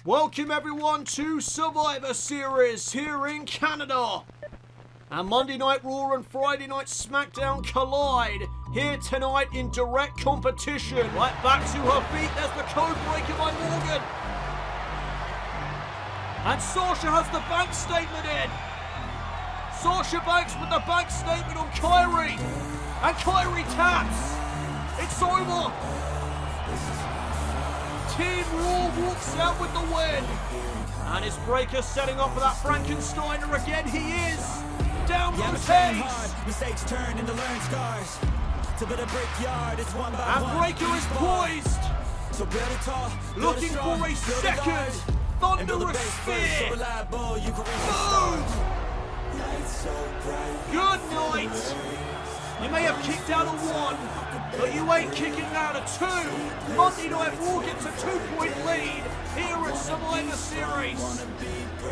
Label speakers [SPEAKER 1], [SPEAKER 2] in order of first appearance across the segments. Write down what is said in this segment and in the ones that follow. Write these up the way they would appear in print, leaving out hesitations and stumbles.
[SPEAKER 1] Welcome everyone to Survivor Series here in Canada. And Monday Night Raw and Friday Night SmackDown collide here tonight in direct competition. Right back to her feet, there's the code breaker by Morgan. And Sasha has the bank statement in. Sasha Banks with the bank statement on Kyrie. And Kyrie taps. It's over. Team Raw walks out with the win. And his breaker setting up for that Frankensteiner again. He is. Down goes Hayes.
[SPEAKER 2] Mistakes turn into learned scars. To build a brickyard, it's one by
[SPEAKER 1] and
[SPEAKER 2] one.
[SPEAKER 1] Breaker is poised.
[SPEAKER 2] So build it tall,
[SPEAKER 1] looking for a second thunderous spear. Boom. Good night. You may have kicked out of one, but you ain't kicking out of two. Monday Night Raw gets a 2-point lead here at Survivor Series.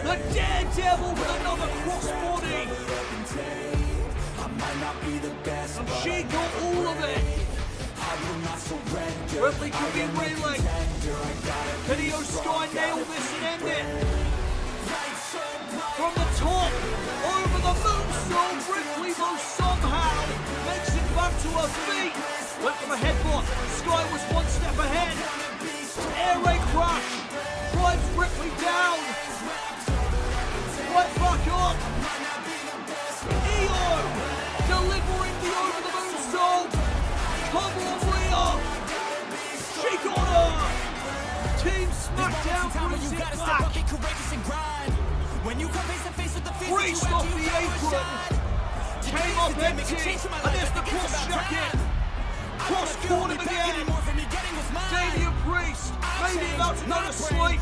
[SPEAKER 1] The Daredevil with another crossbody. And she got all of it. Ripley could be reeling. Can Io Sky nail this and end it? From the top, over the moonsault, Ripley though somehow makes it back to her feet. Went for the headbutt, Sky was one step ahead. Air raid crash, drives Ripley down. Right back up. Io delivering the over the moonsault. Come on, Rhea. She got her. Team SmackDown brings it back.
[SPEAKER 2] When you come face to face with the
[SPEAKER 1] Priest off the apron. Came up empty. And there's the cross jacket. Cross caught him again. Damian Priest maybe about to go to sleep.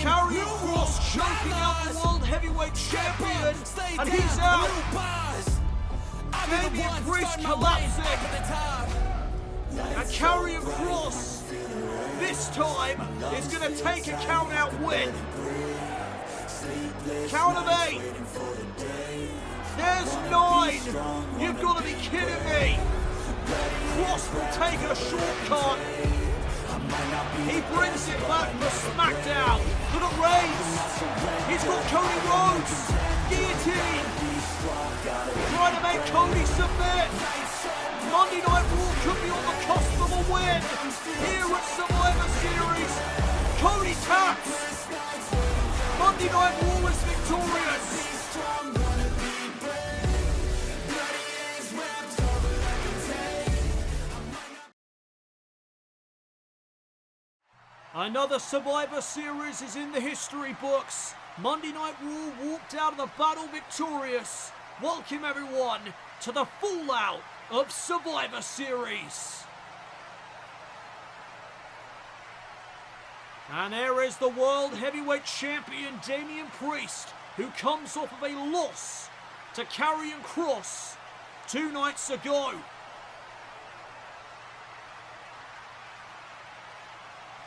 [SPEAKER 1] Carrying Cross choking out the World Heavyweight Champion. And he's out. Damian Priest collapsing. And Karrion Kross this time is going to take a count-out win. Count of 8. There's 9. You've got to be kidding me. Kross will take a shortcut. He brings it back for SmackDown. Look at Reigns. He's got Cody Rhodes. Guillotine. Trying to make Cody submit. Monday Night Raw could be on the cusp of a win here at Survivor Series. Cody taps. Monday Night Raw is victorious. Another Survivor Series is in the history books. Monday Night Raw walked out of the battle victorious. Welcome everyone to the fallout of Survivor Series. And there is the World Heavyweight Champion Damian Priest, who comes off of a loss to Karrion Kross 2 nights ago.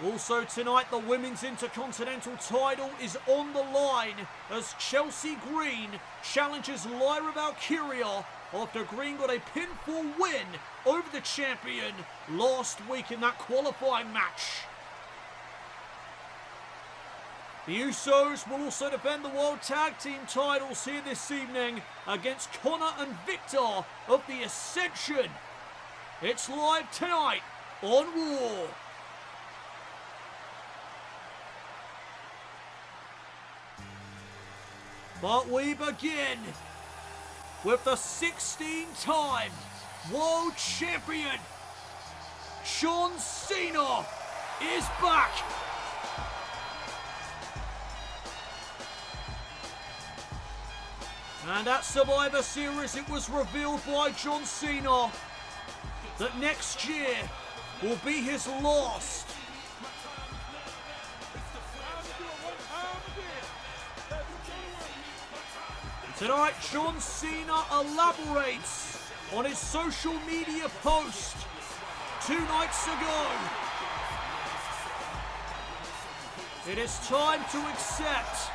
[SPEAKER 1] Also tonight, the Women's Intercontinental title is on the line as Chelsea Green challenges Lyra Valkyria after Green got a pinfall win over the champion last week in that qualifying match. The Usos will also defend the World Tag Team titles here this evening against Connor and Victor of the Ascension. It's live tonight on Raw. But we begin with the 16-time World Champion, John Cena, is back. And at Survivor Series, it was revealed by John Cena that next year will be his last. Tonight, John Cena elaborates on his social media post 2 nights ago. It is time to accept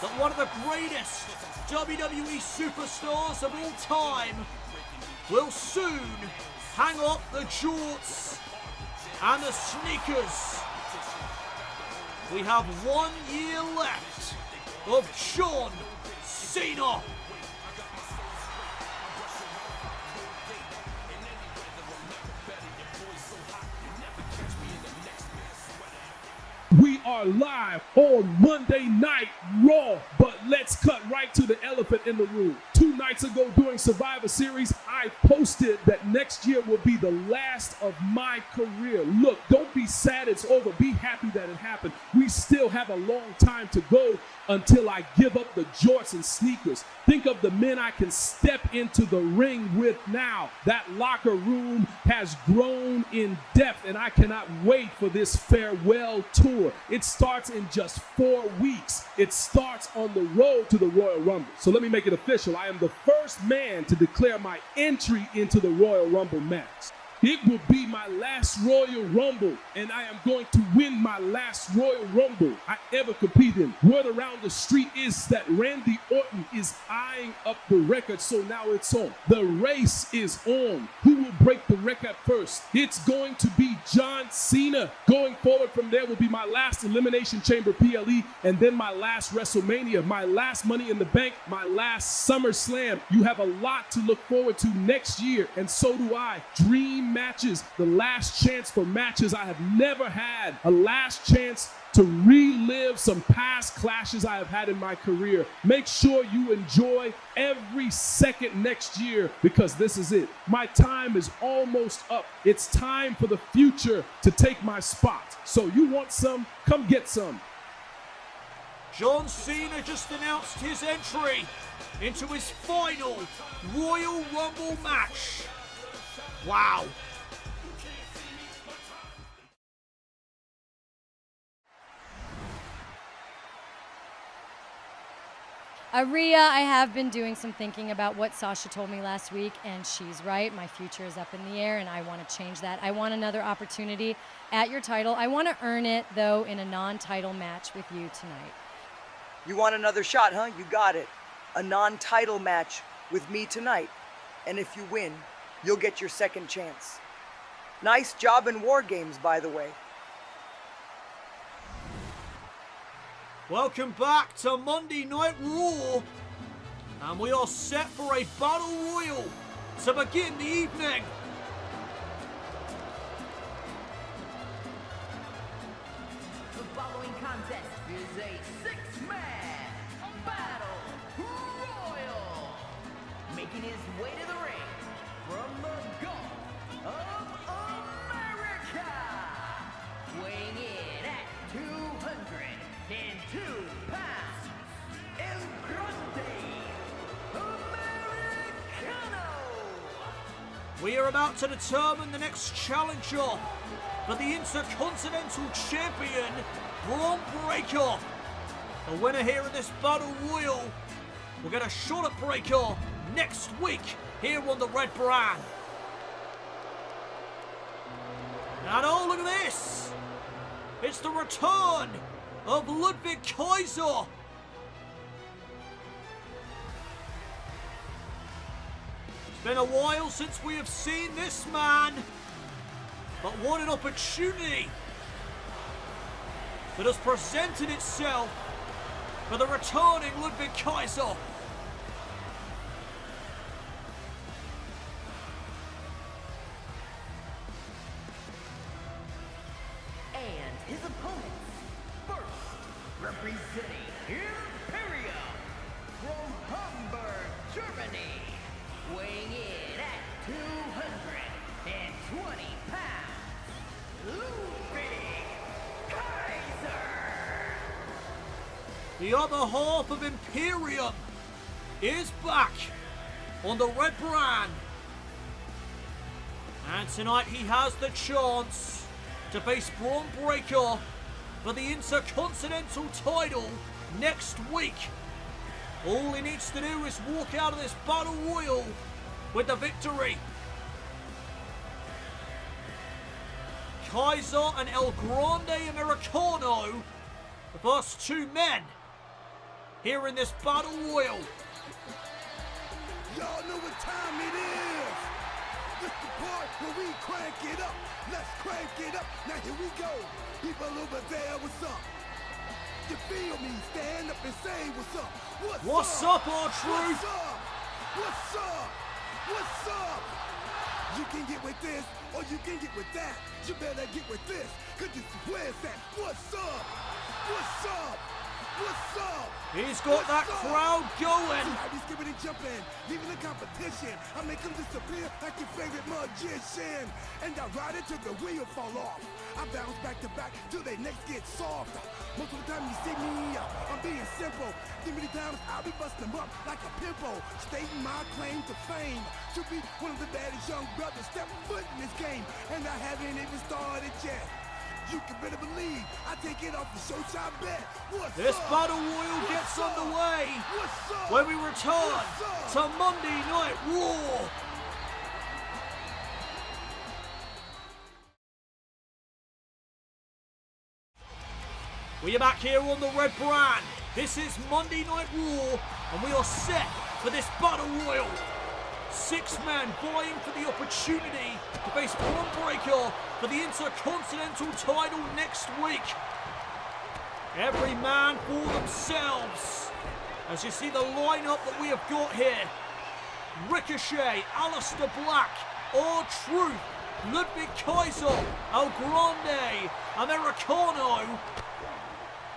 [SPEAKER 1] that one of the greatest WWE superstars of all time will soon hang up the jorts and the sneakers We have 1 year left of John Cena.
[SPEAKER 3] We are live on Monday Night Raw, but let's cut right to the elephant in the room. 2 nights ago during Survivor Series, I posted that next year will be the last of my career. Look, don't be sad it's over. Be happy that it happened. We still have a long time to go until I give up the jorts and sneakers. Think of the men I can step into the ring with now. That locker room has grown in depth, and I cannot wait for this farewell tour. It starts in just 4 weeks. It starts on the road to the Royal Rumble. So let me make it official. I am the first man to declare my entry into the Royal Rumble match. It will be my last Royal Rumble, and I am going to win my last Royal Rumble I ever competed in. Word around the street is that Randy Orton is eyeing up the record, so now it's on. The race is on. Who will break the record first? It's going to be John Cena. Going forward from there will be my last Elimination Chamber PLE, and then my last WrestleMania, my last Money in the Bank, my last SummerSlam. You have a lot to look forward to next year, and so do I. Dream matches, the last chance for matches I have never had, a last chance to relive some past clashes I have had in my career. Make sure you enjoy every second next year, because this is it. My time is almost up. It's time for the future to take my spot. So you want some? Come get some.
[SPEAKER 1] John Cena just announced his entry into his final Royal Rumble match. Wow.
[SPEAKER 4] Rhea, I have been doing some thinking about what Sasha told me last week, and she's right. My future is up in the air, and I want to change that. I want another opportunity at your title. I want to earn it, though, in a non-title match with you tonight.
[SPEAKER 5] You want another shot, huh? You got it. A non-title match with me tonight. And if you win, you'll get your second chance. Nice job in War Games, by the way.
[SPEAKER 1] Welcome back to Monday Night Raw, and we are set for a Battle Royal to begin the evening.
[SPEAKER 6] The following contest is a 6-man Battle Royal. Making his way to the ring from the Gulf of America, weighing in at 202 pounds, El Grande, Americano.
[SPEAKER 1] We are about to determine the next challenger for the Intercontinental Champion, Braun Breaker. The winner here in this Battle Royal will get a shot at Breaker next week here on the Red Brand. And oh, look at this! It's the return of Ludwig Kaiser. It's been a while since we have seen this man, but what an opportunity that has presented itself for the returning Ludwig Kaiser.
[SPEAKER 6] And his opponents, first representing Imperium from Hamburg, Germany, weighing in at 220 pounds, Ludwig Kaiser.
[SPEAKER 1] The other half of Imperium is back on the Red Brand. And tonight he has the chance to face Braun Breaker for the Intercontinental title next week. All he needs to do is walk out of this Battle Royal with the victory. Kaiser and El Grande Americano, the first 2 men here in this Battle Royal.
[SPEAKER 2] Y'all know what time it is. This the part where we crank it up. Let's crank it up. Now here we go. People over there, what's up? You feel me? Stand up and say what's up.
[SPEAKER 1] What's up, R-Truth?
[SPEAKER 2] What's up? What's up? What's up? You can get with this, or you can get with that. You better get with this, cause this is where it's at. What's up? What's up? What's up?
[SPEAKER 1] He's got that crowd going.
[SPEAKER 2] I be skipping and jumping, leaving the competition. I make them disappear like your favorite magician. And I ride it till the wheel fall off. I bounce back to back till they necks get soft. Most of the time you see me, I'm being simple. Too many times I'll be busting them up like a pimple. Stating my claim to fame, to be one of the baddest young brothers step foot in this game. And I haven't even started yet. You can better believe I take it off the show shot bet. What's
[SPEAKER 1] This
[SPEAKER 2] up?
[SPEAKER 1] battle royal gets
[SPEAKER 2] What's up?
[SPEAKER 1] underway
[SPEAKER 2] What's up?
[SPEAKER 1] when we return
[SPEAKER 2] What's
[SPEAKER 1] to
[SPEAKER 2] up?
[SPEAKER 1] Monday Night Raw. We are back here on the Red Brand. This is Monday Night Raw, and we are set for this battle royal. 6 men vying for the opportunity to face Braun Breaker for the Intercontinental title next week. Every man for themselves. As you see the lineup that we have got here. Ricochet, Aleister Black, R-Truth, Ludwig Kaiser, El Grande, Americano,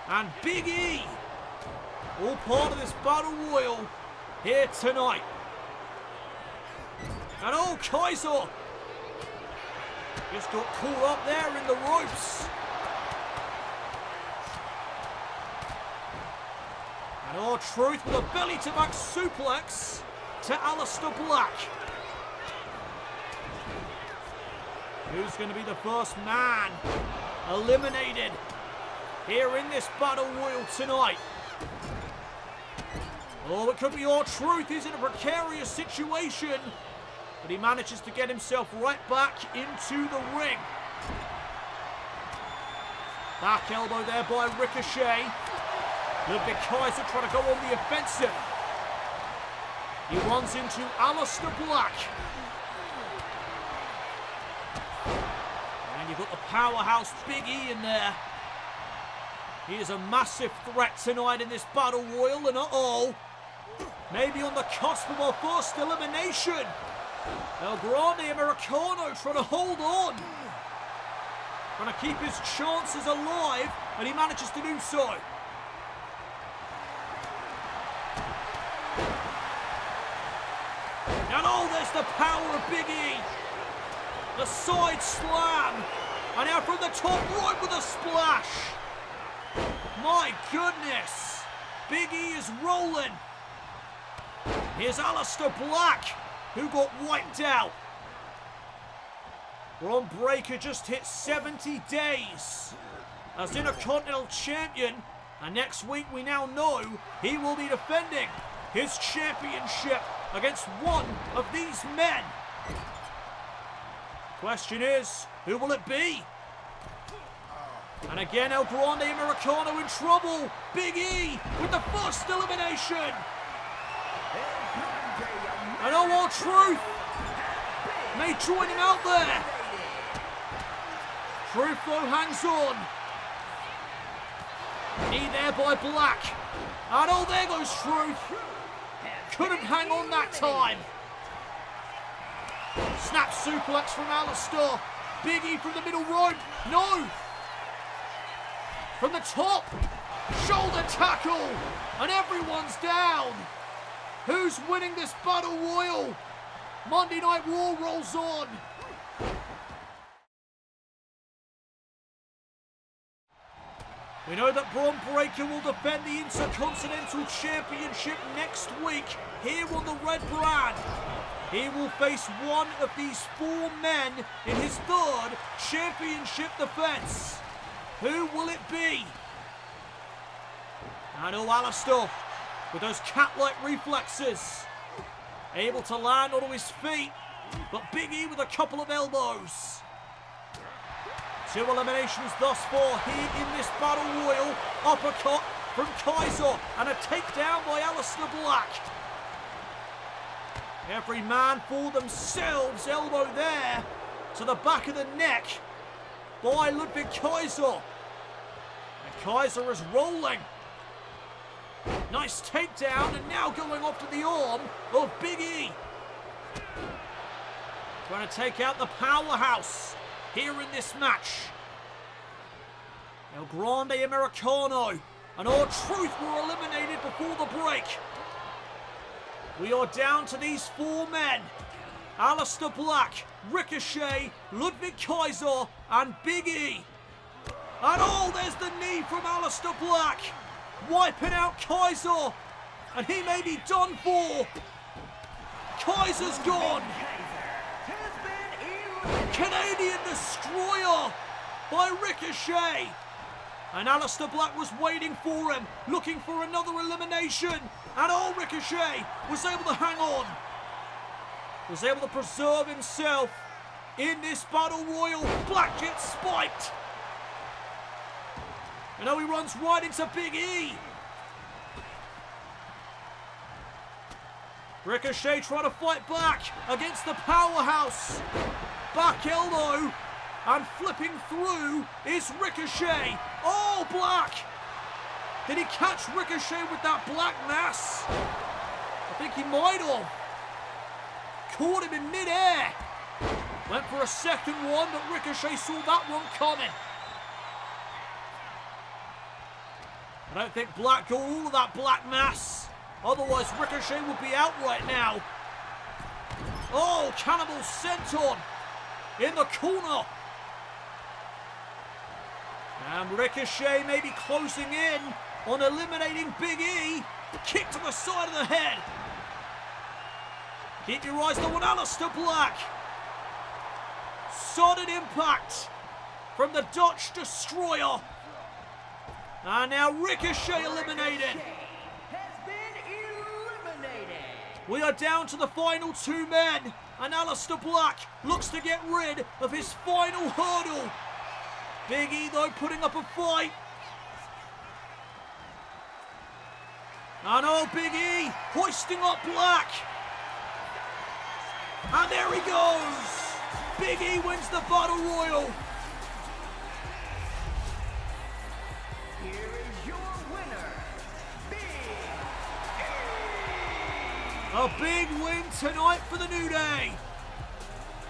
[SPEAKER 1] and Big E. All part of this battle royal here tonight. And oh, Kaiser just got caught up there in the ropes. And R-Truth with a belly-to-back suplex to Aleister Black. Who's going to be the first man eliminated here in this battle royal tonight? Oh, it could be R-Truth. He's in a precarious situation, but he manages to get himself right back into the ring. Back elbow there by Ricochet. Ludwig Kaiser trying to go on the offensive. He runs into Aleister Black. And you've got the powerhouse Big E in there. He is a massive threat tonight in this battle royal, and uh-oh, maybe on the cusp of our first elimination. El Grande Americano trying to hold on. Trying to keep his chances alive, and he manages to do so. And oh, there's the power of Big E. The side slam. And now from the top right with a splash. My goodness. Big E is rolling. Here's Aleister Black, who got wiped out. Braun Breaker just hit 70 days as Intercontinental Champion. And next week we now know he will be defending his championship against one of these men. Question is, who will it be? And again, El Grande Americano in trouble. Big E with the first elimination. And oh, R-Truth may join him out there. Truth though hangs on. Knee there by Black. And oh, there goes Truth. Couldn't hang on that time. Snap suplex from Aleister. Big E from the middle rope. No. From the top. Shoulder tackle. And everyone's down. Who's winning this battle royal? Monday Night Raw rolls on. We know that Braun Breaker will defend the Intercontinental Championship next week here on the Red Brand. He will face one of these 4 men in his 3rd championship defense. Who will it be? And oh, Aleister with those cat-like reflexes. Able to land onto his feet, but Big E with a couple of elbows. 2 eliminations thus far here in this battle royal. Uppercut from Kaiser and a takedown by Aleister Black. Every man for themselves. Elbow there to the back of the neck by Ludwig Kaiser. A Kaiser is rolling. Nice takedown, and now going off to the arm of Big E. Trying to take out the powerhouse here in this match. Now Grande, Americano, and R-Truth were eliminated before the break. We are down to these four men. Aleister Black, Ricochet, Ludwig Kaiser, and Big E. And oh, there's the knee from Aleister Black. Wiping out Kaiser. And he may be done for. Kaiser's gone. Canadian Destroyer by Ricochet. And Aleister Black was waiting for him, looking for another elimination. And oh, Ricochet was able to hang on. Was able to preserve himself in this battle royal. Black gets spiked. And now he runs right into Big E. Ricochet trying to fight back against the powerhouse. Back elbow. And flipping through is Ricochet. Oh, Black. Did he catch Ricochet with that black mass? I think he might have. Caught him in mid-air. Went for a second one, but Ricochet saw that one coming. I don't think Black got all of that black mass. Otherwise, Ricochet would be out right now. Oh, Cannibal Senton in the corner. And Ricochet may be closing in on eliminating Big E. Kick to the side of the head. Keep your eyes on Aleister Black. Solid impact from the Dutch Destroyer. And now Ricochet eliminated.
[SPEAKER 6] Has been eliminated.
[SPEAKER 1] We are down to the final two men. And Aleister Black looks to get rid of his final hurdle. Big E, though, putting up a fight. And oh, Big E hoisting up Black. And there he goes. Big E wins the Battle Royal.
[SPEAKER 6] Here is your winner, Big E.
[SPEAKER 1] A big win tonight for the New Day.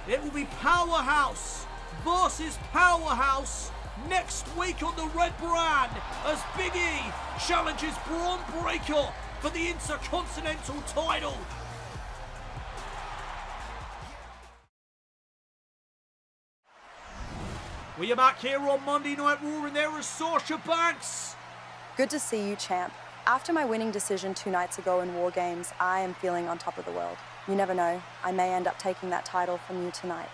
[SPEAKER 1] It will be Powerhouse versus Powerhouse next week on the Red Brand as Big E challenges Braun Breaker for the Intercontinental title. We are back here on Monday Night Raw, and there is Sasha Banks.
[SPEAKER 7] Good to see you, champ. After my winning decision 2 nights ago in War Games, I am feeling on top of the world. You never know, I may end up taking that title from you tonight.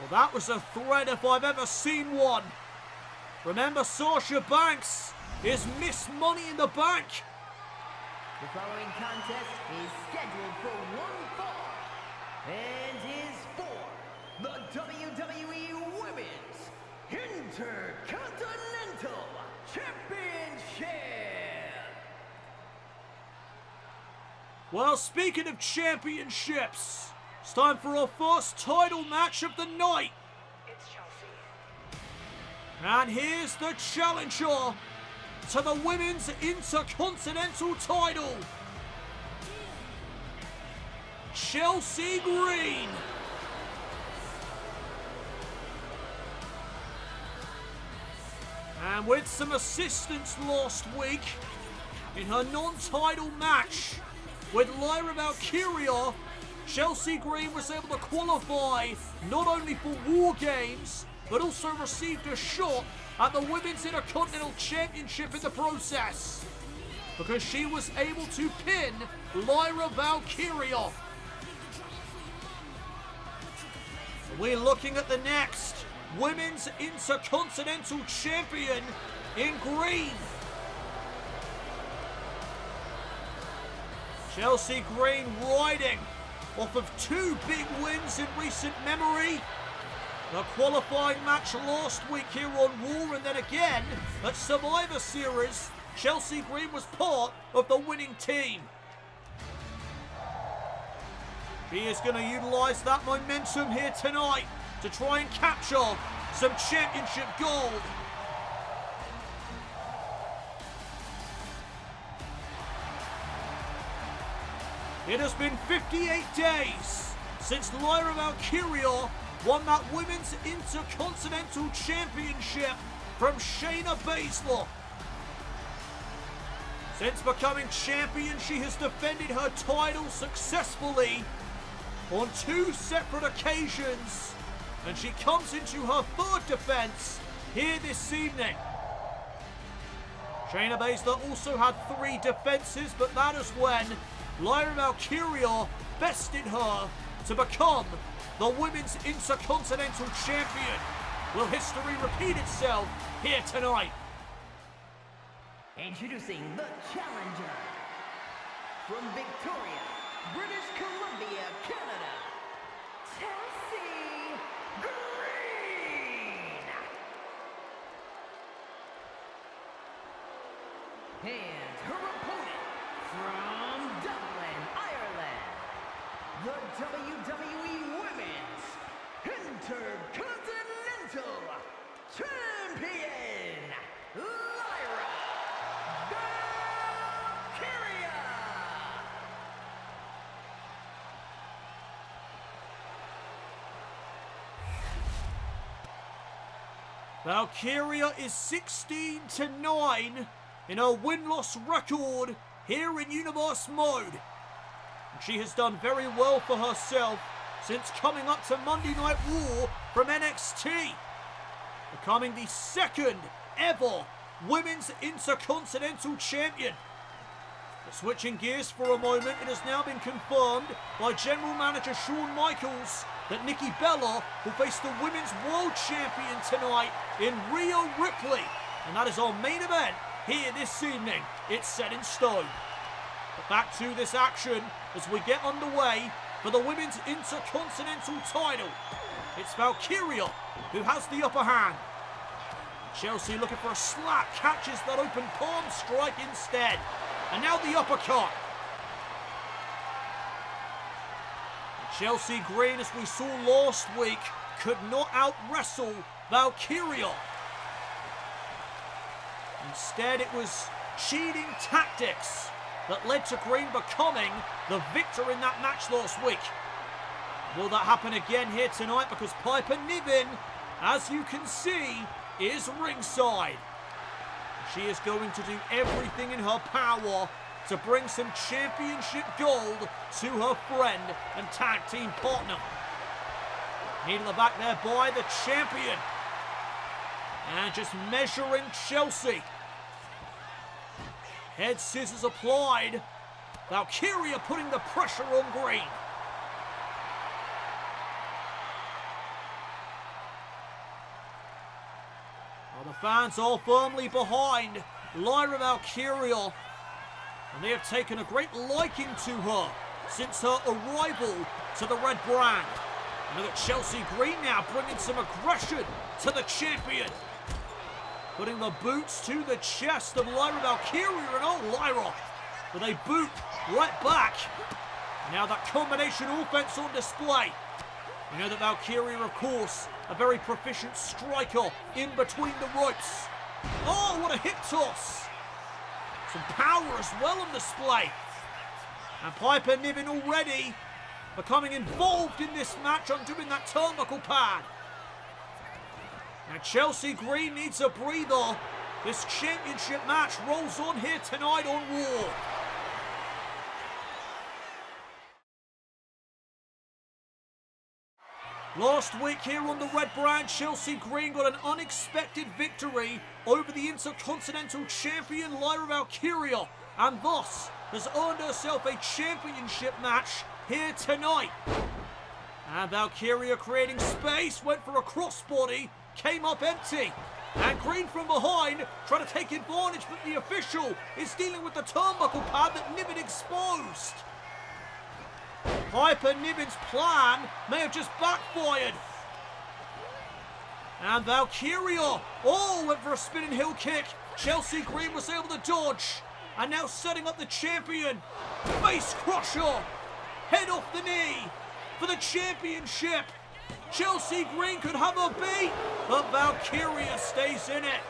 [SPEAKER 1] Well, that was a threat if I've ever seen one. Remember, Sasha Banks is Miss Money in the Bank.
[SPEAKER 6] The following contest is scheduled for one fall and is for the WWE Women's Intercontinental Championship.
[SPEAKER 1] Well, speaking of championships, it's time for our first title match of the night.
[SPEAKER 8] It's Chelsea.
[SPEAKER 1] And here's the challenger to the Women's Intercontinental title, Chelsea Green. And with some assistance last week in her non-title match with Lyra Valkyria, Chelsea Green was able to qualify not only for War Games, but also received a shot at the Women's Intercontinental Championship in the process, because she was able to pin Lyra Valkyria. We're looking at the next Women's Intercontinental Champion in green. Chelsea Green riding off of 2 big wins in recent memory. The qualifying match last week here on Raw, and then again at Survivor Series, Chelsea Green was part of the winning team. She is going to utilise that momentum here tonight to try and capture some championship gold. It has been 58 days since Lyra Valkyria won that Women's Intercontinental Championship from Shayna Baszler. Since becoming champion, she has defended her title successfully on 2 separate occasions, and she comes into her 3rd defense here this evening. Shayna Baszler also had 3 defenses, but that is when Lyra Valkyria bested her to become the Women's Intercontinental Champion. Will history repeat itself here tonight?
[SPEAKER 6] Introducing the challenger from Victoria, British Columbia, Canada, Stassie Green. And her opponent from Dublin, Ireland, the WWE Women's Intercontinental Champion, Lyra Valkyria.
[SPEAKER 1] Valkyria is 16-9 in her win-loss record here in Universe Mode. And she has done very well for herself since coming up to Monday Night Raw from NXT, becoming the 2nd ever Women's Intercontinental Champion. But switching gears for a moment, it has now been confirmed by General Manager Shawn Michaels that Nikki Bella will face the Women's World Champion tonight in Rhea Ripley. And that is our main event here this evening. It's set in stone. But back to this action as we get underway for the Women's Intercontinental title. It's Valkyria who has the upper hand. Chelsea looking for a slap, catches that open palm strike instead. And now the uppercut. Chelsea Green, as we saw last week, could not out-wrestle Valkyria. Instead, it was cheating tactics that led to Green becoming the victor in that match last week. Will that happen again here tonight? Because Piper Niven, as you can see, is ringside. She is going to do everything in her power to bring some championship gold to her friend and tag team partner. Knee to the back there by the champion. And just measuring Chelsea. Head scissors applied. Valkyria putting the pressure on Green. Well, the fans are firmly behind Lyra Valkyria, and they have taken a great liking to her since her arrival to the red brand. And look at Chelsea Green now bringing some aggression to the champion. Putting the boots to the chest of Lyra Valkyria, and oh, Lyra with a boot right back. Now that combination offense on display. You know that Valkyria, of course, a very proficient striker in between the ropes. Oh, what a hip toss. Some power as well on display. And Piper Niven already becoming involved in this match, undoing that turnbuckle pad. Now Chelsea Green needs a breather. This championship match rolls on here tonight on Raw. Last week here on the red brand, Chelsea Green got an unexpected victory over the Intercontinental Champion Lyra Valkyria, and thus has earned herself a championship match here tonight. And Valkyria creating space, went for a crossbody, came up empty. And Green from behind trying to take advantage, but the official is dealing with the turnbuckle pad that Niven exposed. Piper Niven's plan may have just backfired. And Valkyria, went for a spinning heel kick. Chelsea Green was able to dodge. And now setting up the champion. Face crusher. Head off the knee for the championship. Chelsea Green could have a beat, but Valkyria stays in it.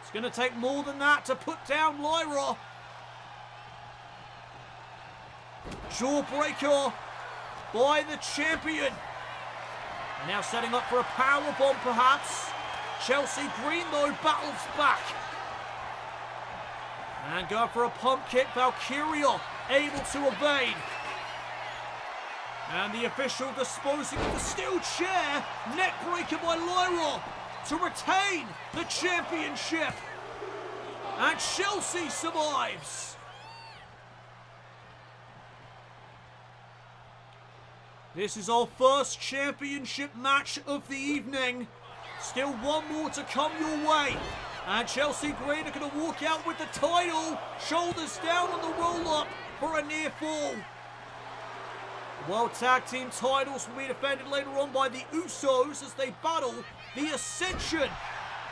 [SPEAKER 1] It's going to take more than that to put down Lyra. Jawbreaker by the champion. And now setting up for a powerbomb perhaps. Chelsea Green though battles back. And going for a pump kick, Valkyria able to evade. And the official disposing of the steel chair. Neckbreaker by Lyra to retain the championship. And Chelsea survives. This is our first championship match of the evening. Still one more to come your way. And Chelsea Green are going to walk out with the title. Shoulders down on the roll-up for a near fall. World Tag Team titles will be defended later on by the Usos as they battle the Ascension.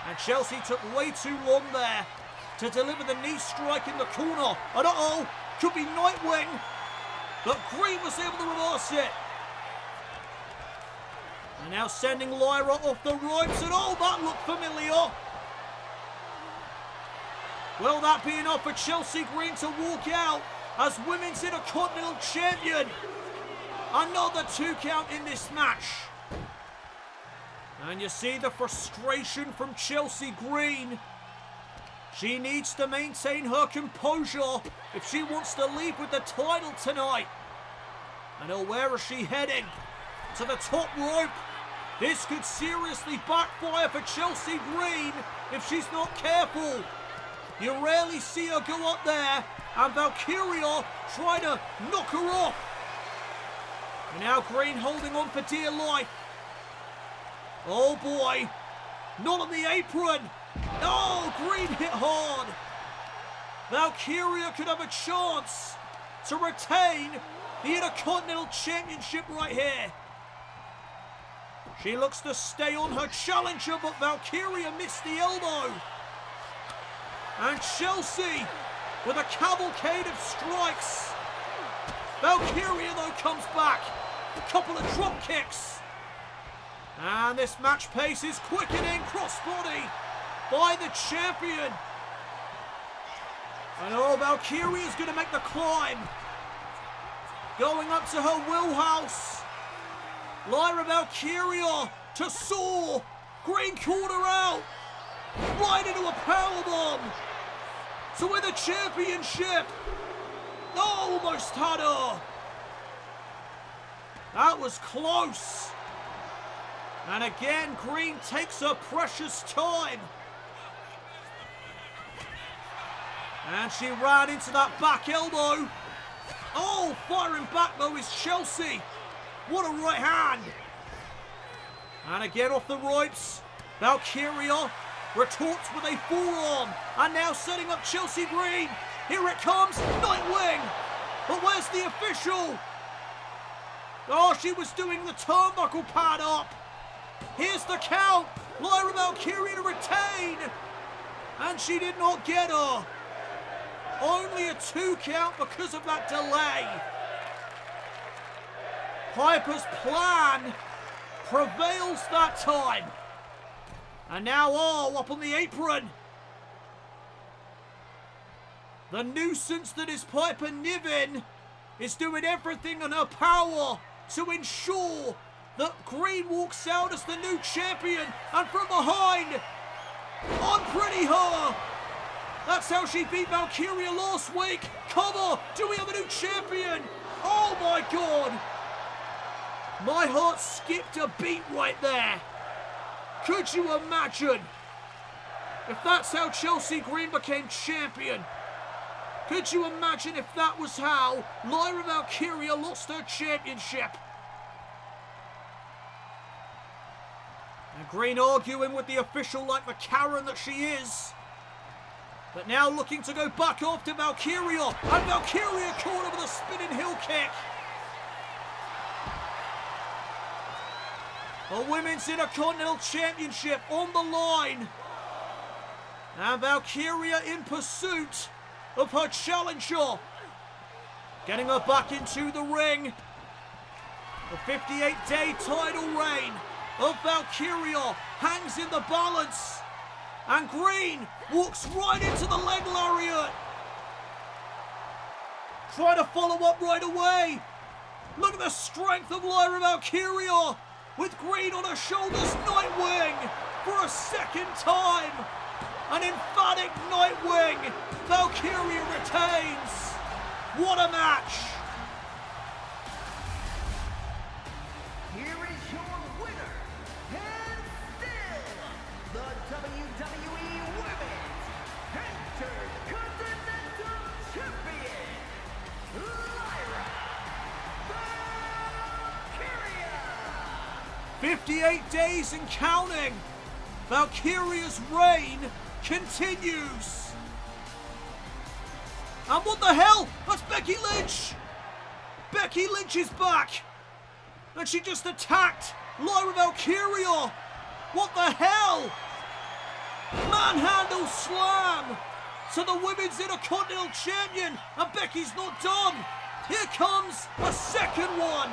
[SPEAKER 1] And Chelsea took way too long there to deliver the knee strike in the corner. And uh-oh, could be Nightwing. But Green was able to reverse it. And now sending Lyra off the ropes, and oh, that looked familiar. Will that be enough for Chelsea Green to walk out as Women's Intercontinental Champion? Another 2 count in this match. And you see the frustration from Chelsea Green. She needs to maintain her composure if she wants to leave with the title tonight. And where is she heading? To the top rope. This could seriously backfire for Chelsea Green if she's not careful. You rarely see her go up there, and Valkyria try to knock her off. And now Green holding on for dear life. Oh boy, not on the apron. Oh, Green hit hard. Valkyria could have a chance to retain the Intercontinental Championship right here. She looks to stay on her challenger, but Valkyria missed the elbow. And Chelsea with a cavalcade of strikes. Valkyria, though, comes back. A couple of drop kicks. And this match pace is quickening. Crossbody by the champion. And oh, Valkyria is going to make the climb. Going up to her wheelhouse. Lyra Valkyria to soar. Green corner out. Right into a powerbomb. To win the championship. Oh, almost had her. That was close. And again, Green takes her precious time. And she ran into that back elbow. Oh, firing back though is Chelsea. What a right hand. And again off the ropes. Valkyria retorts with a forearm. And now setting up Chelsea Green. Here it comes. Nightwing. But where's the official? Oh, she was doing the turnbuckle pad up. Here's the count. Lyra Valkyria to retain. And she did not get her. Only a 2 count because of that delay. Piper's plan prevails that time. And now, oh, up on the apron. The nuisance that is Piper Niven is doing everything in her power to ensure that Green walks out as the new champion. And from behind, unpretty her. That's how she beat Valkyria last week. Cover. Do we have a new champion? Oh my God. My heart skipped a beat right there. Could you imagine if that's how Chelsea Green became champion? Could you imagine if that was how Lyra Valkyria lost her championship? And Green arguing with the official like the Karen that she is. But now looking to go back off to Valkyria. And Valkyria caught her with a spinning heel kick. A Women's Intercontinental Championship on the line. And Valkyria in pursuit of her challenger. Getting her back into the ring. The 58-day title reign of Valkyria hangs in the balance. And Green walks right into the leg lariat. Trying to follow up right away. Look at the strength of Lyra Valkyria with Green on her shoulders. Nightwing for a second time. An emphatic Nightwing. Valkyria retains. What a match.
[SPEAKER 6] Here is your winner, and still the WWE Women's Intercontinental Champion, Lyra Valkyria.
[SPEAKER 1] 58 days and counting. Valkyria's reign continues. And what the hell? That's Becky Lynch. Becky Lynch is back. And she just attacked Lyra Valkyria. What the hell? Manhandle slam to the Women's Intercontinental Champion. And Becky's not done. Here comes a second one.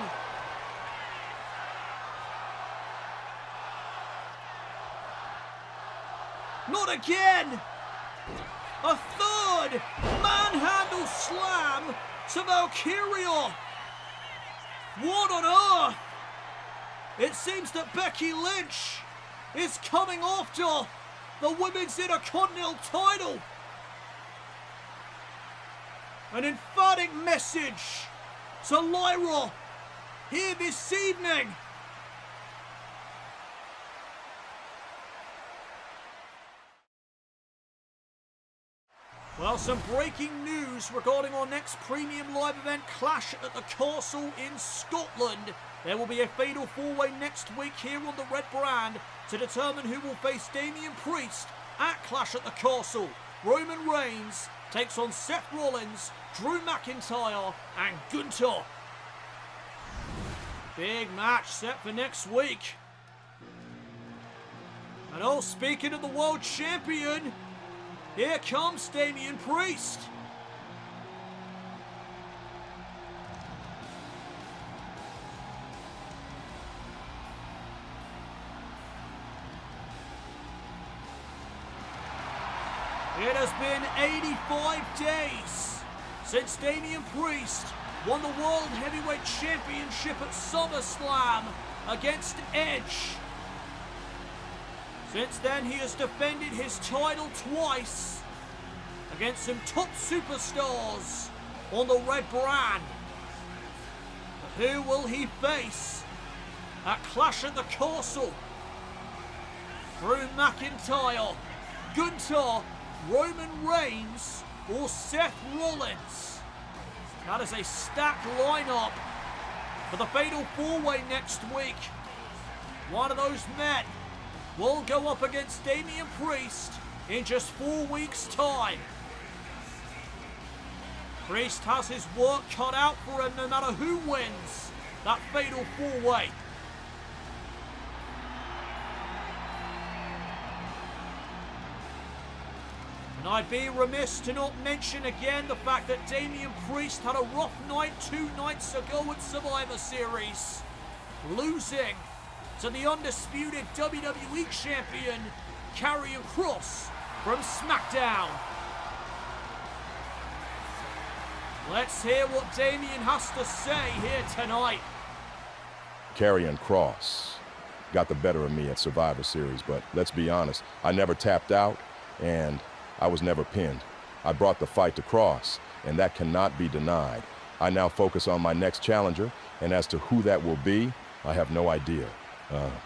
[SPEAKER 1] Not again. A third manhandle slam to Valkyria. What on earth? It seems that Becky Lynch is coming after the Women's Intercontinental title. An emphatic message to Lyra here this evening. Well, some breaking news regarding our next premium live event, Clash at the Castle in Scotland. There will be a fatal four-way next week here on the Red Brand to determine who will face Damian Priest at Clash at the Castle. Roman Reigns takes on Seth Rollins, Drew McIntyre and Gunther. Big match set for next week. And oh, speaking of the world champion, here comes Damian Priest. It has been 85 days since Damian Priest won the World Heavyweight Championship at SummerSlam against Edge. Since then, he has defended his title twice against some top superstars on the Red Brand. But who will he face at Clash at the Castle? Drew McIntyre, Gunther, Roman Reigns, or Seth Rollins? That is a stacked lineup for the Fatal 4-Way next week. One of those men will go up against Damian Priest in just 4 weeks' time. Priest has his work cut out for him no matter who wins that Fatal 4-Way. And I'd be remiss to not mention again the fact that Damian Priest had a rough night 2 nights ago at Survivor Series, losing to the undisputed WWE Champion, Karrion Kross from SmackDown. Let's hear what Damian has to say here tonight.
[SPEAKER 8] Karrion Kross got the better of me at Survivor Series, but let's be honest, I never tapped out and I was never pinned. I brought the fight to Kross, and that cannot be denied. I now focus on my next challenger, and as to who that will be, I have no idea.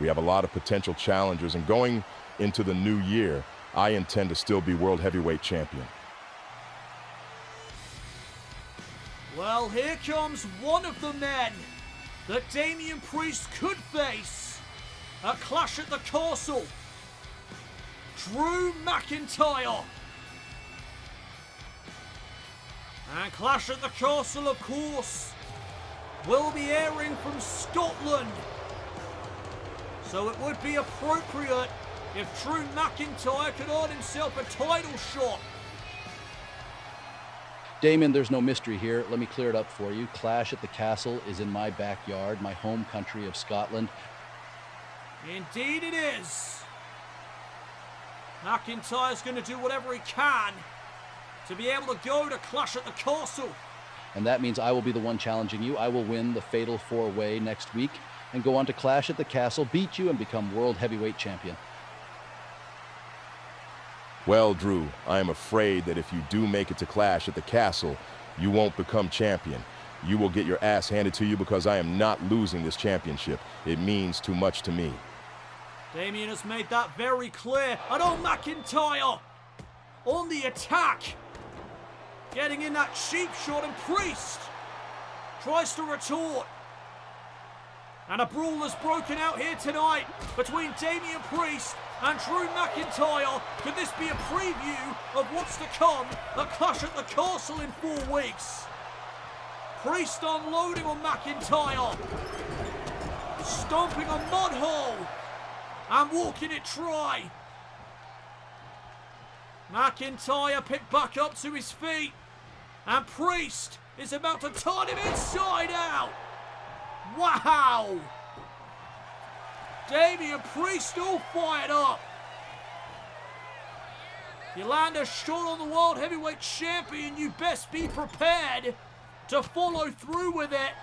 [SPEAKER 8] We have a lot of potential challengers, and going into the new year, I intend to still be World Heavyweight Champion.
[SPEAKER 1] Well, here comes one of the men that Damian Priest could face at Clash at the Castle. Drew McIntyre. And Clash at the Castle, of course, will be airing from Scotland. So it would be appropriate if Drew McIntyre could earn himself a title shot.
[SPEAKER 9] Damon, there's no mystery here. Let me clear it up for you. Clash at the Castle is in my backyard, my home country of Scotland.
[SPEAKER 1] Indeed it is. McIntyre's going to do whatever he can to be able to go to Clash at the Castle.
[SPEAKER 9] And that means I will be the one challenging you. I will win the Fatal 4-Way next week and go on to Clash at the Castle, beat you, and become World Heavyweight Champion.
[SPEAKER 8] Well, Drew, I am afraid that if you do make it to Clash at the Castle, you won't become champion. You will get your ass handed to you because I am not losing this championship. It means too much to me.
[SPEAKER 1] Damien has made that very clear. And oh, McIntyre on the attack. Getting in that cheap shot, and Priest tries to retort. And a brawl has broken out here tonight between Damian Priest and Drew McIntyre. Could this be a preview of what's to come at Clash at the Castle in 4 weeks? Priest unloading on McIntyre. Stomping a mud hole and walking it dry. McIntyre picked back up to his feet. And Priest is about to turn him inside out. Wow! Damian Priest all fired up. You land a shot on the World Heavyweight Champion, you best be prepared to follow through with it.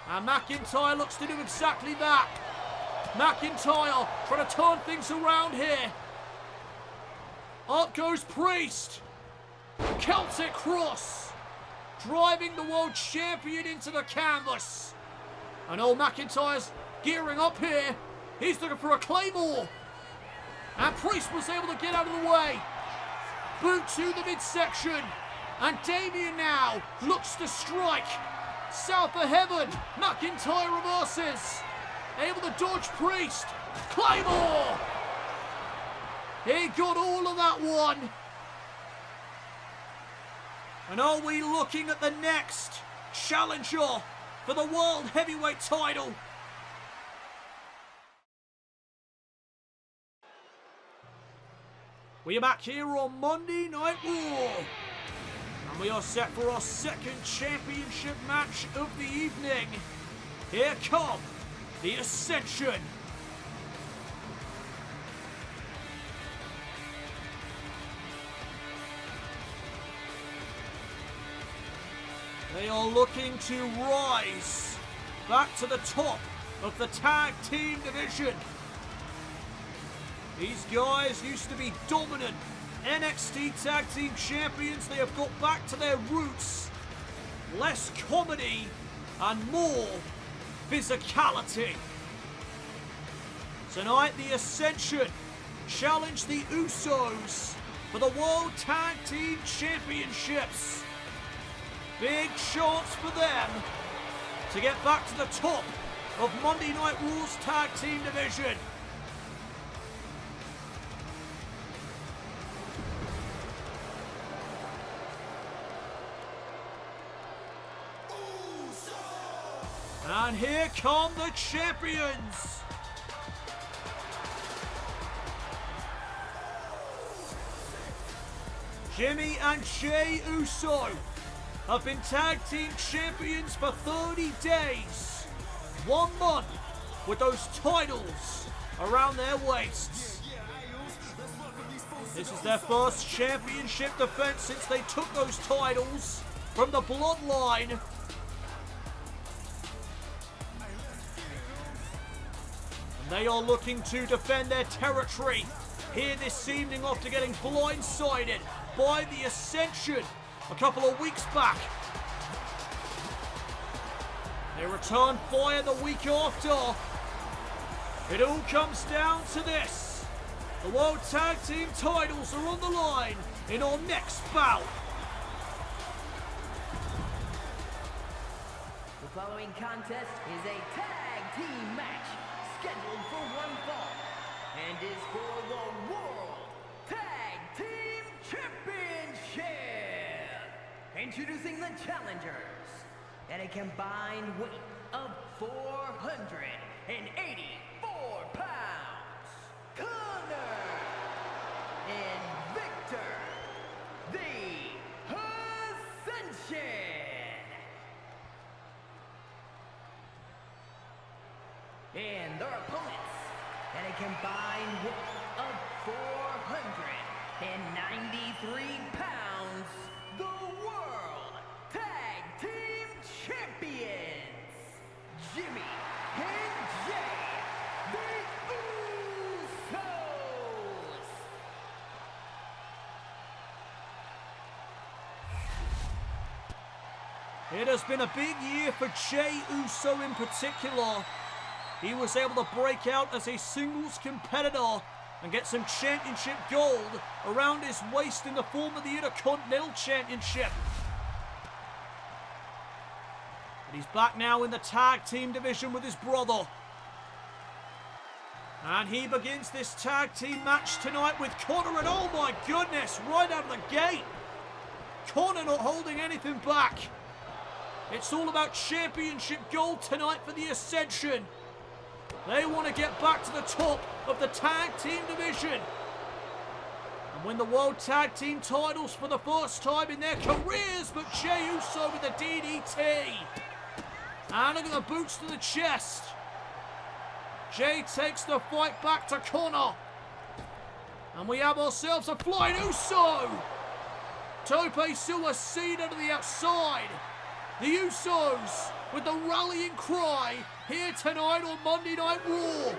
[SPEAKER 1] And McIntyre looks to do exactly that. McIntyre trying to turn things around here. Up goes Priest. Celtic cross. Driving the world champion into the canvas. And old McIntyre's gearing up here. He's looking for a claymore. And Priest was able to get out of the way. Boot to the midsection. And Damien now looks to strike. South of heaven. McIntyre reverses. Able to dodge Priest. Claymore. He got all of that one. And are we looking at the next challenger for the World Heavyweight title? We are back here on Monday Night Raw. And we are set for our second championship match of the evening. Here come the Ascension. They are looking to rise back to the top of the tag team division. These guys used to be dominant NXT tag team champions. They have got back to their roots. Less comedy and more physicality. Tonight, the Ascension challenge the Usos for the World Tag Team Championships. Big chance for them to get back to the top of Monday Night Raw's tag team division. And here come the champions. Jimmy and Jey Uso have been tag team champions for 30 days. 1 month with those titles around their waists. This is their first championship defense since they took those titles from the Bloodline. And they are looking to defend their territory here this evening after getting blindsided by the Ascension a couple of weeks back. They return fire the week after. It all comes down to this. The World Tag Team titles are on the line in our next bout.
[SPEAKER 6] The following contest is a tag team match scheduled for 1 fall and is for the World Tag Team Championship. Introducing the challengers at a combined weight of 484 pounds, Connor and Victor, the Ascension. combined weight of 493 pounds, the World Tag Team Champions, Jimmy and Jey, the Usos.
[SPEAKER 1] It has been a big year for Jey Uso in particular. He was able to break out as a singles competitor and get some championship gold around his waist in the form of the Intercontinental Championship. But he's back now in the tag team division with his brother. And he begins this tag team match tonight with Connor, and oh my goodness, right out of the gate. Connor not holding anything back. It's all about championship gold tonight for the Ascension. They want to get back to the top of the tag team division and win the World Tag Team titles for the first time in their careers. But Jey Uso with a DDT. And look at the boots to the chest. Jey takes the fight back to Connor. And we have ourselves a flying Uso. Tope Suicida to the outside. The Usos with the rallying cry here tonight on Monday Night Raw.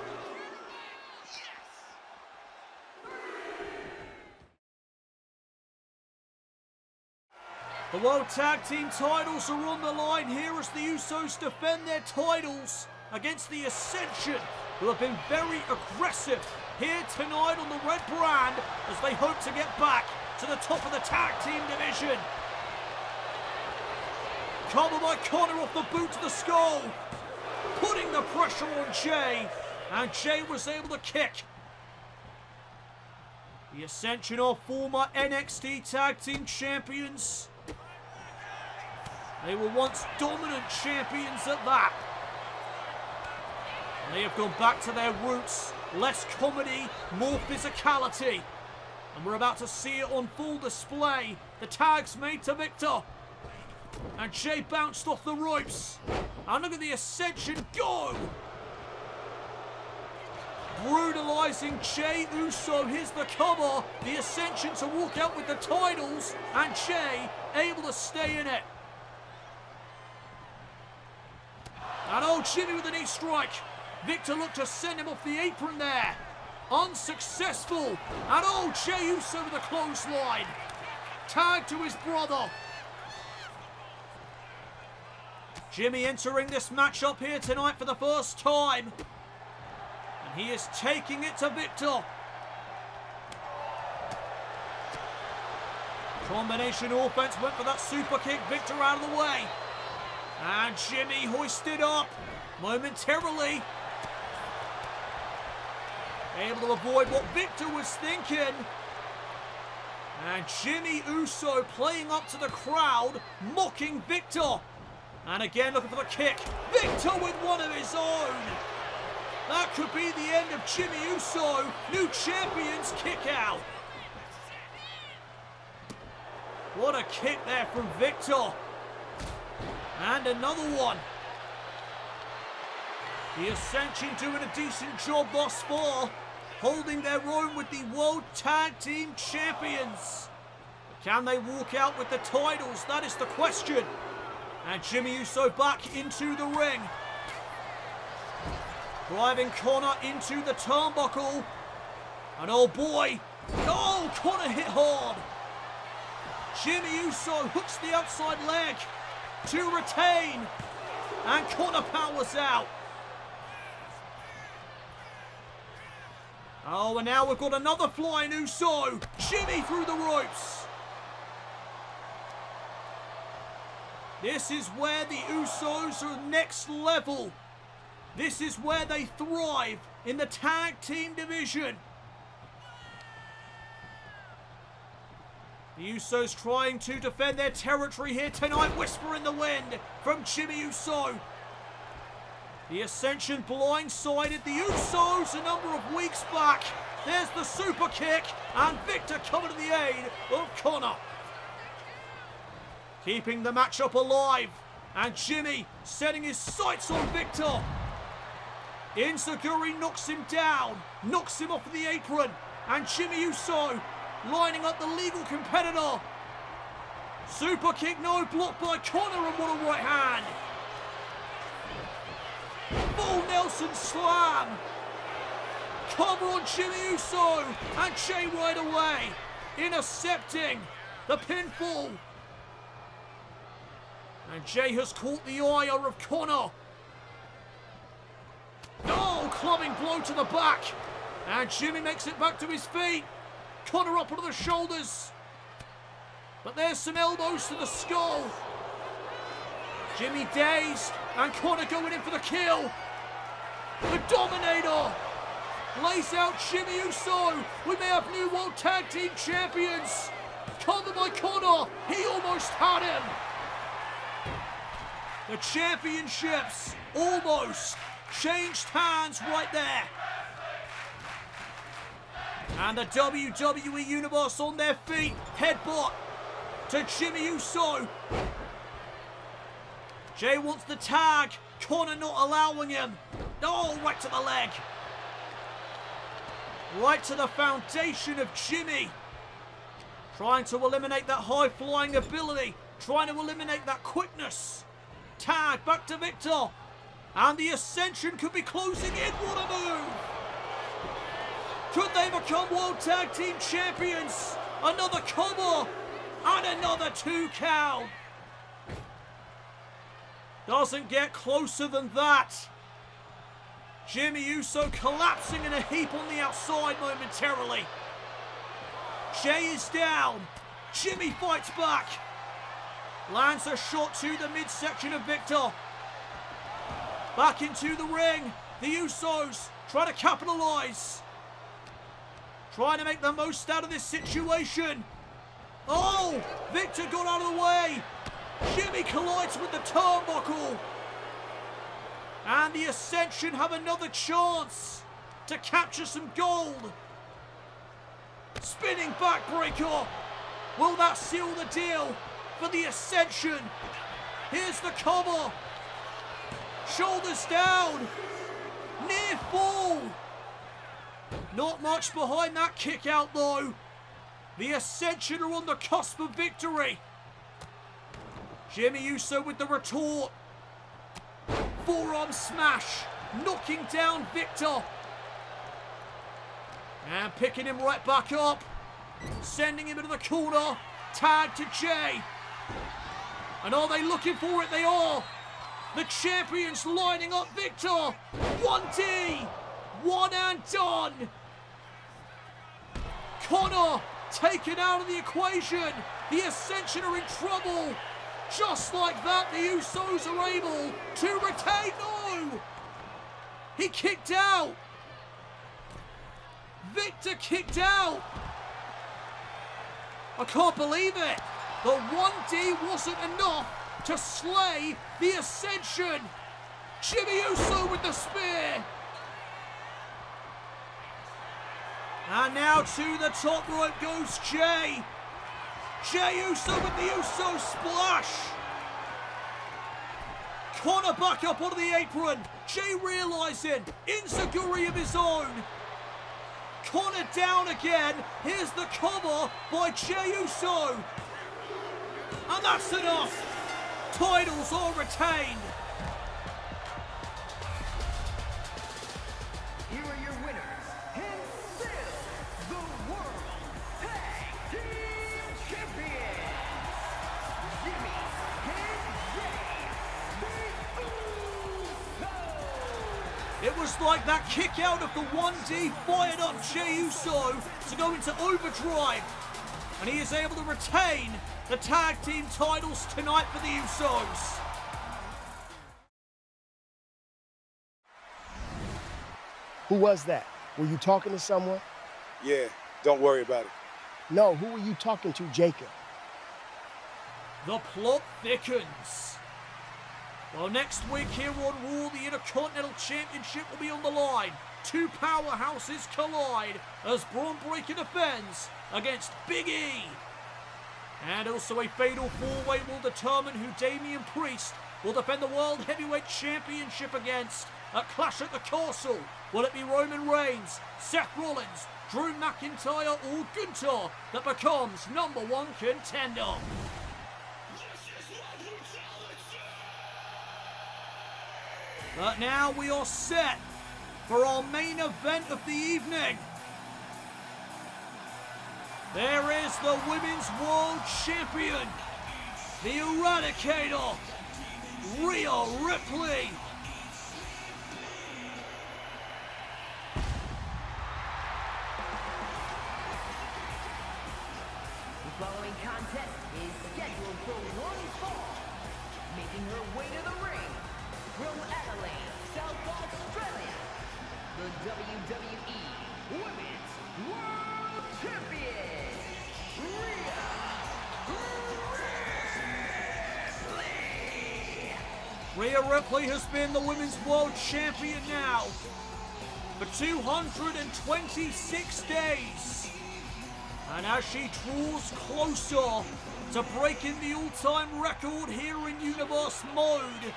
[SPEAKER 1] The World Tag Team titles are on the line here as the Usos defend their titles against the Ascension, who have been very aggressive here tonight on the red brand as they hope to get back to the top of the tag team division. Cover by Connor off the boot to the skull, putting the pressure on Jey, and Jey was able to kick. The Ascension are former NXT Tag Team Champions. They were once dominant champions at that. They have gone back to their roots, less comedy, more physicality. And we're about to see it on full display. The tag's made to Victor. And Jey bounced off the ropes. And look at the Ascension go! Brutalizing Jey Uso. Here's the cover. The Ascension to walk out with the titles. And Jey able to stay in it. And oh, Jimmy with a knee strike. Victor looked to send him off the apron there. Unsuccessful. And oh, Jey Uso with a clothesline. Tag to his brother. Jimmy entering this matchup here tonight for the first time. And he is taking it to Victor. Combination offense went for that super kick. Victor out of the way. And Jimmy hoisted up momentarily. Able to avoid what Victor was thinking. And Jimmy Uso playing up to the crowd, mocking Victor. And again looking for the kick. Victor with one of his own. That could be the end of Jimmy Uso. New champions kick out. What a kick there from Victor. And another one. The Ascension doing a decent job thus far, holding their own with the World Tag Team Champions. Can they walk out with the titles? That is the question. And Jimmy Uso back into the ring. Driving Connor into the turnbuckle. And oh boy, oh, Connor hit hard. Jimmy Uso hooks the outside leg to retain. And Connor powers out. Oh, and now we've got another flying Uso. Jimmy through the ropes. This is where the Usos are next level. This is where they thrive in the tag team division. The Usos trying to defend their territory here tonight. Whisper in the wind from Jimmy Uso. The Ascension blindsided the Usos a number of weeks back. There's the super kick, and Victor coming to the aid of Connor. Keeping the matchup alive, and Jimmy setting his sights on Victor. Enziguri knocks him down, knocks him off of the apron, and Jey Uso lining up the legal competitor. Super kick, no, blocked by Connor, and what a right hand. Full Nelson slam. Cover on Jey Uso, and Jey right away, intercepting the pinfall. And Jey has caught the ire of Connor. Oh, clubbing blow to the back. And Jimmy makes it back to his feet. Connor up onto the shoulders. But there's some elbows to the skull. Jimmy dazed, and Connor going in for the kill. The Dominator lays out Jey Uso. We may have new World Tag Team Champions. Covered by Connor. He almost had him. The championships almost changed hands right there. And the WWE Universe on their feet. Headbutt to Jey Uso. Jey wants the tag. Connor not allowing him. Oh, right to the leg. Right to the foundation of Jimmy. Trying to eliminate that high-flying ability. Trying to eliminate that quickness. Tag back to Victor. And the Ascension could be closing in. What a move. Could they become World Tag Team Champions? Another cover. And another 2 count. Doesn't get closer than that. Jey Uso collapsing in a heap on the outside momentarily. Jey is down. Jimmy fights back. Lands a shot to the midsection of Victor. Back into the ring. The Usos try to capitalize. Trying to make the most out of this situation. Oh, Victor got out of the way. Jimmy collides with the turnbuckle. And the Ascension have another chance to capture some gold. Spinning backbreaker. Will that seal the deal for the Ascension? Here's the cover. Shoulders down. Near fall. Not much behind that kick out though. The Ascension are on the cusp of victory. Jey Uso with the retort. Forearm smash. Knocking down Victor. And picking him right back up. Sending him into the corner. Tag to Jey. And are they looking for it? They are. The champions lining up Victor. 1D. One and done. Connor taken out of the equation. The Ascension are in trouble. Just like that, the Usos are able to retain. No! He kicked out. Victor kicked out. I can't believe it. The 1D wasn't enough to slay the Ascension. Jey Uso with the spear. And now to the top rope goes Jey. Jey Uso with the Uso splash. Connor back up onto the apron. Jey realizing enziguri of his own. Connor down again. Here's the cover by Jey Uso. And that's enough. Titles are retained.
[SPEAKER 6] Here are your winners, and still the World Tag Team Champions, Jimmy and Jey Uso.
[SPEAKER 1] It was like that kick out of the 1D fired up Jey Uso to go into overdrive. And he is able to retain the tag team titles tonight for the Usos.
[SPEAKER 10] Who was that? Were you talking to someone?
[SPEAKER 11] Yeah, don't worry about it.
[SPEAKER 10] No, who were you talking to, Jacob?
[SPEAKER 1] The plot thickens. Well, next week here on Raw, the Intercontinental Championship will be on the line. Two powerhouses collide as Braun Breaker defends against Big E. And also a fatal four-way will determine who Damian Priest will defend the World Heavyweight Championship against. at Clash at the Castle? Will it be Roman Reigns, Seth Rollins, Drew McIntyre or Gunther that becomes #1 contender? But now we are set for our main event of the evening. There is the Women's World Champion, the Eradicator, Rhea Ripley.
[SPEAKER 6] The following contest is scheduled for one fall. Making her way to the ring from Adelaide, South Australia, the WWE Women's World Champion, Rhea Ripley.
[SPEAKER 1] Rhea Ripley has been the Women's World Champion now for 226 days. And as she draws closer to breaking the all-time record here in Universe Mode,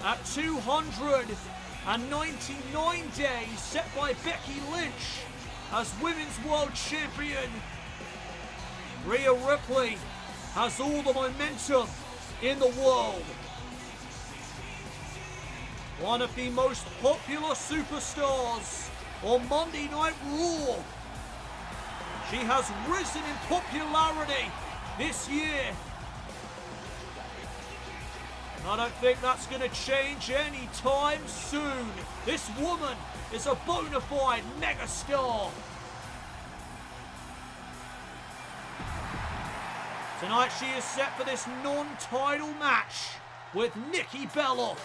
[SPEAKER 1] at 299 days set by Becky Lynch as Women's World Champion, Rhea Ripley has all the momentum in the world. One of the most popular superstars on Monday Night Raw. She has risen in popularity this year. I don't think that's going to change anytime soon. This woman is a bona fide megastar. Tonight she is set for this non-title match with Nikki Bella.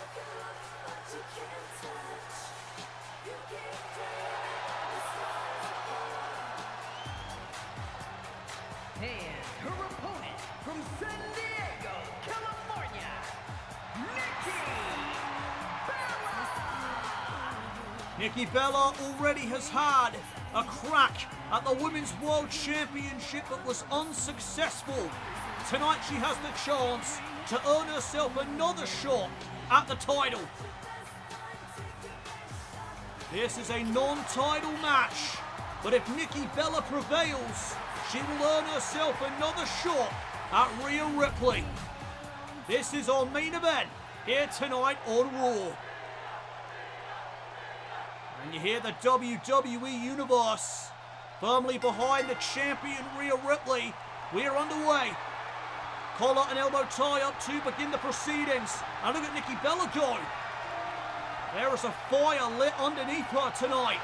[SPEAKER 6] And her opponent from San Diego, California,
[SPEAKER 1] Nikki Bella already has had a crack at the Women's World Championship but was unsuccessful. Tonight she has the chance to earn herself another shot at the title. This is a non-title match, but if Nikki Bella prevails, she will earn herself another shot at Rhea Ripley. This is our main event here tonight on Raw. And you hear the WWE Universe firmly behind the champion Rhea Ripley. We are underway. Collar and elbow tie up to begin the proceedings. And look at Nikki Bella go. There is a fire lit underneath her tonight.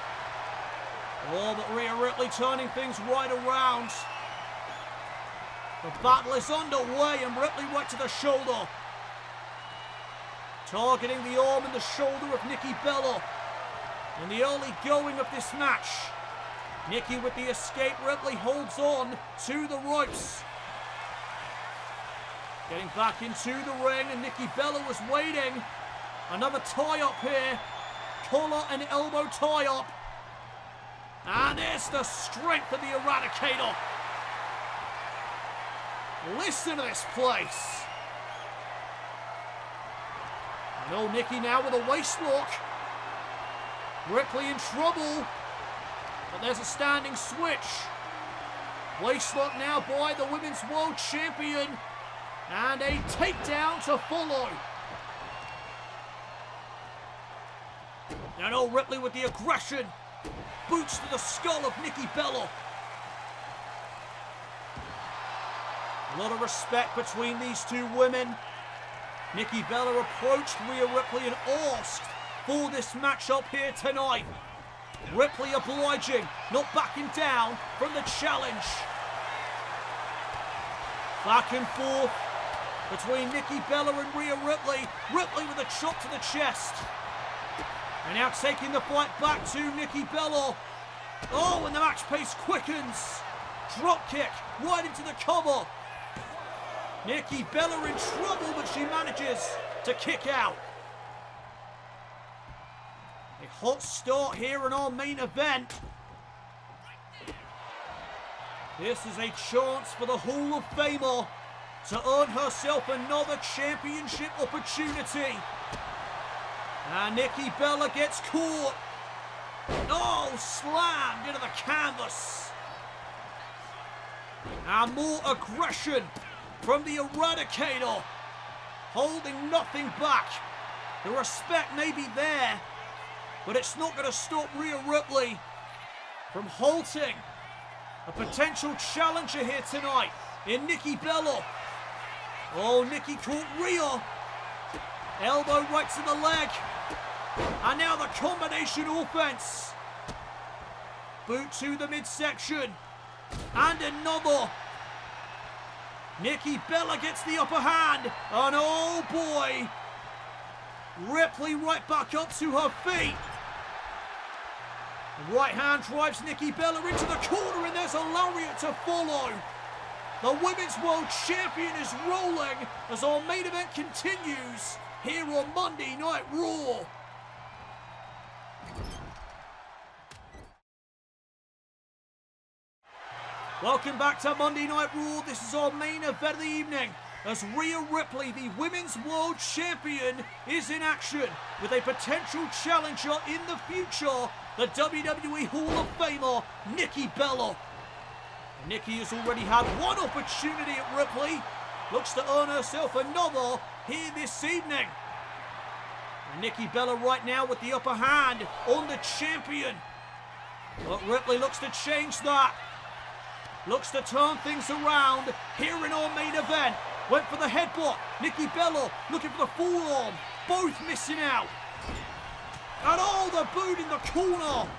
[SPEAKER 1] Oh, but Rhea Ripley turning things right around. The battle is underway and Ripley right to the shoulder. Targeting the arm and the shoulder of Nikki Bella. In the early going of this match, Nikki with the escape, Ripley holds on to the ropes. Getting back into the ring and Nikki Bella was waiting. Another tie-up here. Collar and elbow tie-up. And there's the strength of the Eradicator. Listen to this place. And oh, Nikki now with a waist lock. Ripley in trouble. But there's a standing switch. Waist lock now by the Women's World Champion. And a takedown to follow. And oh, Ripley with the aggression. Boots to the skull of Nikki Bella. A lot of respect between these two women. Nikki Bella approached Rhea Ripley and asked for this matchup here tonight. Ripley obliging, not backing down from the challenge. Back and forth between Nikki Bella and Rhea Ripley. Ripley with a chop to the chest. And now taking the fight back to Nikki Bella. Oh, and the match pace quickens. Drop kick right into the cover. Nikki Bella in trouble, but she manages to kick out. A hot start here in our main event. This is a chance for the Hall of Famer to earn herself another championship opportunity. And Nikki Bella gets caught. Oh, slammed into the canvas. And more aggression from the Eradicator, holding nothing back. The respect may be there, but it's not going to stop Rhea Ripley from halting a potential challenger here tonight in Nikki Bella. Oh, Nikki caught Rhea. Elbow right to the leg. And now the combination offense. Boot to the midsection. And another. Nikki Bella gets the upper hand. And oh boy. Ripley right back up to her feet. The right hand drives Nikki Bella into the corner, and there's a lariat to follow. The Women's World Champion is rolling as our main event continues here on Monday Night Raw. Welcome back to Monday Night Raw. This is our main event of the evening as Rhea Ripley, the Women's World Champion, is in action with a potential challenger in the future, the WWE Hall of Famer, Nikki Bella. Nikki has already had one opportunity at Ripley, looks to earn herself another here this evening. And Nikki Bella right now with the upper hand on the champion. But Ripley looks to change that. Looks to turn things around here in our main event. Went for the headbutt. Nikki Bella looking for the forearm. Both missing out. And oh, the boot in the corner.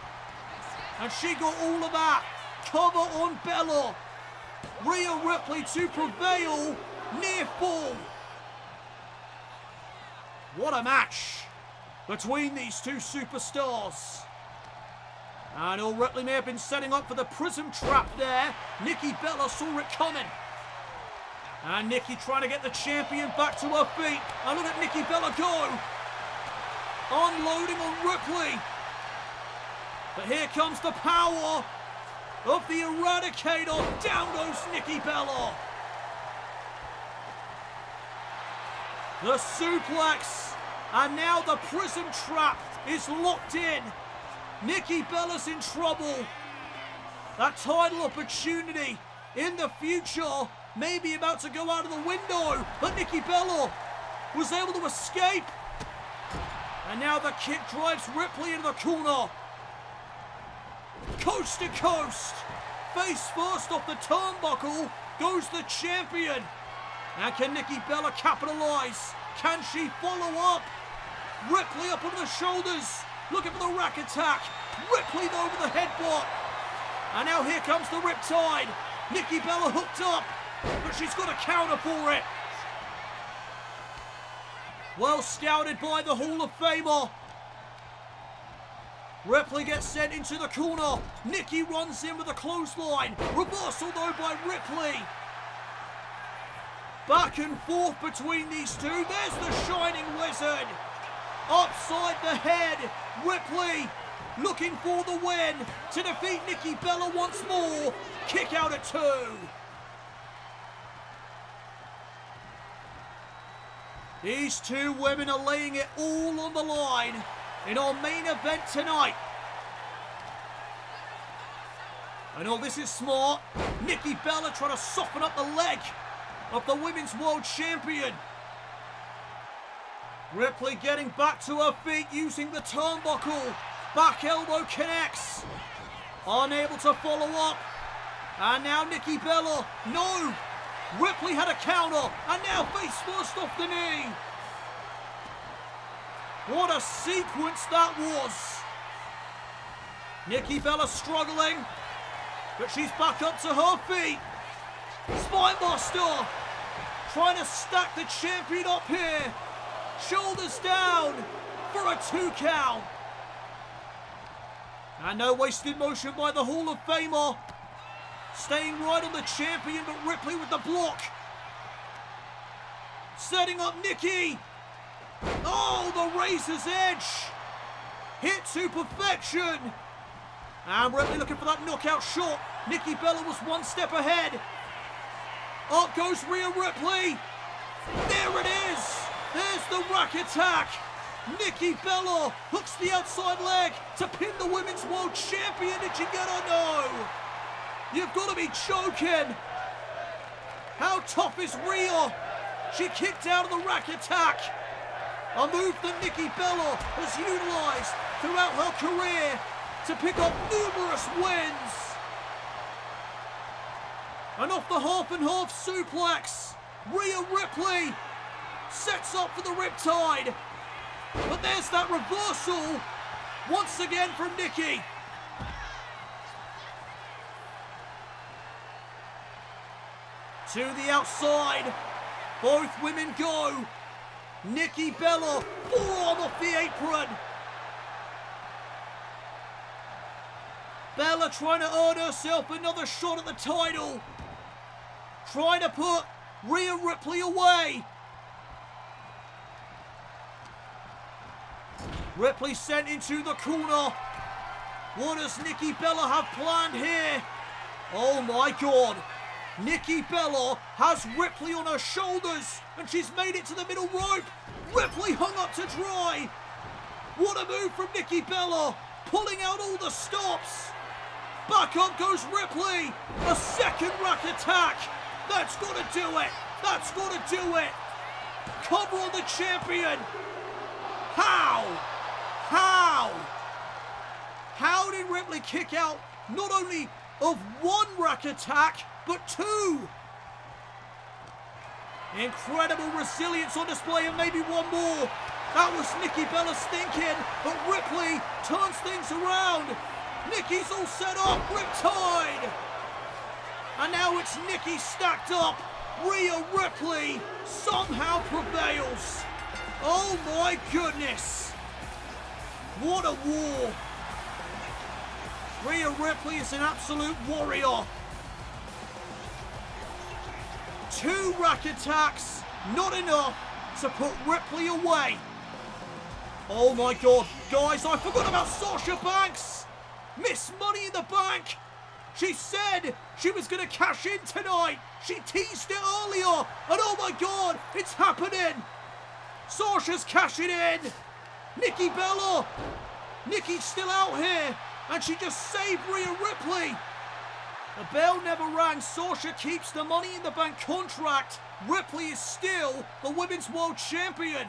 [SPEAKER 1] And she got all of that. Cover on Bella. Rhea Ripley to prevail. Near fall. What a match between these two superstars. And Ripley may have been setting up for the prism trap there. Nikki Bella saw it coming. And Nikki trying to get the champion back to her feet. And look at Nikki Bella go. Unloading on Ripley. But here comes the power of the Eradicator. Down goes Nikki Bella. The suplex. And now the prism trap is locked in. Nikki Bella's in trouble. That title opportunity in the future may be about to go out of the window, but Nikki Bella was able to escape. And now the kick drives Ripley into the corner. Coast to coast. Face first off the turnbuckle goes the champion. And can Nikki Bella capitalize? Can she follow up? Ripley up on the shoulders. Looking for the rack attack. Ripley though with the headbutt. And now here comes the riptide. Nikki Bella hooked up, but she's got a counter for it. Well scouted by the Hall of Famer. Ripley gets sent into the corner. Nikki runs in with a clothesline. Reversal though by Ripley. Back and forth between these two. There's the Shining Wizard. Upside the head. Ripley looking for the win to defeat Nikki Bella once more. Kick out at 2. These two women are laying it all on the line in our main event tonight. I know this is smart. Nikki Bella trying to soften up the leg of the Women's World Champion. Ripley getting back to her feet using the turnbuckle. Back elbow connects. Unable to follow up. And now Nikki Bella. No! Ripley had a counter. And now face first off the knee. What a sequence that was. Nikki Bella struggling. But she's back up to her feet. Spinebuster. Trying to stack the champion up here. Shoulders down for a 2 count. And no wasted motion by the Hall of Famer. Staying right on the champion, but Ripley with the block. Setting up Nikki. Oh, the razor's edge. Hit to perfection. And Ripley looking for that knockout shot. Nikki Bella was one step ahead. Up goes Rhea Ripley. There it is. There's the rack attack. Nikki Bella hooks the outside leg to pin the Women's World Champion. Did she get her? No. You've got to be joking. How tough is Rhea? She kicked out of the rack attack. A move that Nikki Bella has utilised throughout her career to pick up numerous wins. And off the half and half suplex, Rhea Ripley sets up for the Riptide. But there's that reversal once again from Nikki. To the outside, both women go. Nikki Bella, forearm off the apron. Bella trying to earn herself another shot at the title. Trying to put Rhea Ripley away. Ripley sent into the corner. What does Nikki Bella have planned here? Oh my God. Nikki Bella has Ripley on her shoulders and she's made it to the middle rope. Ripley hung up to dry. What a move from Nikki Bella, pulling out all the stops. Back up goes Ripley. A second rack attack. That's got to do it. That's got to do it. Cover on the champion. How? How did Ripley kick out not only of one rack attack, but two? Incredible resilience on display and maybe one more. That was Nikki Bella's thinking, but Ripley turns things around. Nikki's all set up, Riptide. And now it's Nikki stacked up. Rhea Ripley somehow prevails. Oh my goodness. What a war. Rhea Ripley is an absolute warrior. Two rack attacks, not enough to put Ripley away. Oh my God, guys, I forgot about Sasha Banks. Miss Money in the Bank. She said she was going to cash in tonight. She teased it earlier. And oh my God, it's happening. Sasha's cashing in. Nikki Bella. Nikki's still out here. And she just saved Rhea Ripley. The bell never rang. Sasha keeps the Money in the Bank contract. Ripley is still the Women's World Champion.